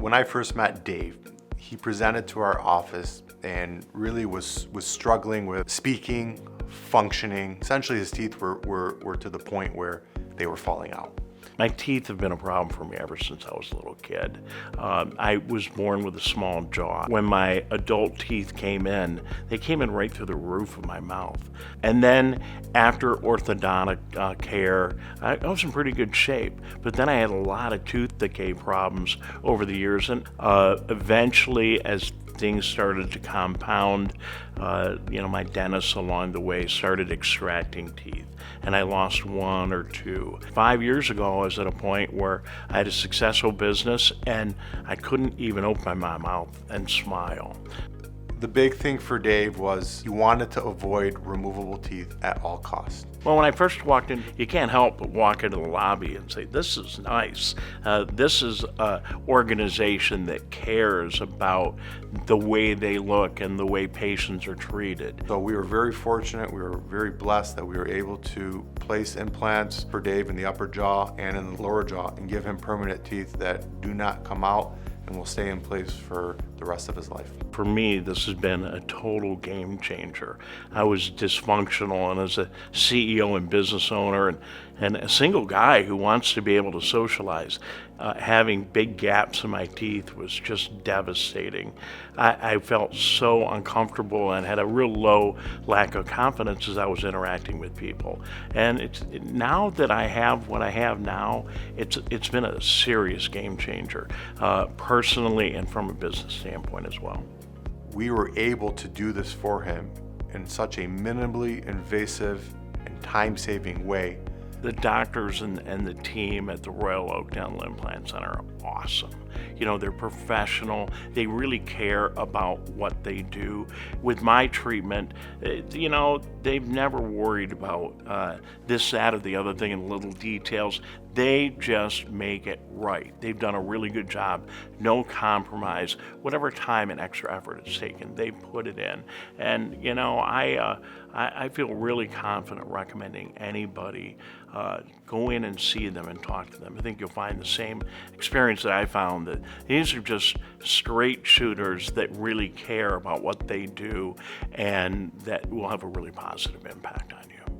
When I first met Dave, he presented to our office and really was struggling with speaking, functioning. Essentially, his teeth were to the point where they were falling out. My teeth have been a problem for me ever since I was a little kid. I was born with a small jaw. When my adult teeth came in, they came in right through the roof of my mouth. And then after orthodontic care, I was in pretty good shape. But then I had a lot of tooth decay problems over the years. And eventually, as things started to compound, my dentist along the way started extracting teeth, and I lost one or two. 5 years ago, I was at a point where I had a successful business and I couldn't even open my mouth and smile. The big thing for Dave was he wanted to avoid removable teeth at all costs. Well, when I first walked in, you can't help but walk into the lobby and say, this is nice. This is an organization that cares about the way they look and the way patients are treated. So we were very fortunate, we were very blessed that we were able to place implants for Dave in the upper jaw and in the lower jaw and give him permanent teeth that do not come out and will stay in place for the rest of his life. For me, this has been a total game changer. I was dysfunctional, and as a CEO and business owner and a single guy who wants to be able to socialize, having big gaps in my teeth was just devastating. I felt so uncomfortable and had a real low lack of confidence as I was interacting with people. And now that I have what I have now, it's been a serious game changer, personally and from a business standpoint as well. We were able to do this for him in such a minimally invasive and time-saving way. The doctors and the team at the Royal Oak Dental Implant Center are awesome. They're professional. They really care about what they do. With my treatment, they've never worried about this, that, or the other thing and little details. They just make it right. They've done a really good job. No compromise. Whatever time and extra effort it's taken, they put it in. And, I feel really confident recommending anybody go in and see them and talk to them. I think you'll find the same experience that I found, that these are just straight shooters that really care about what they do and that will have a really positive impact on you.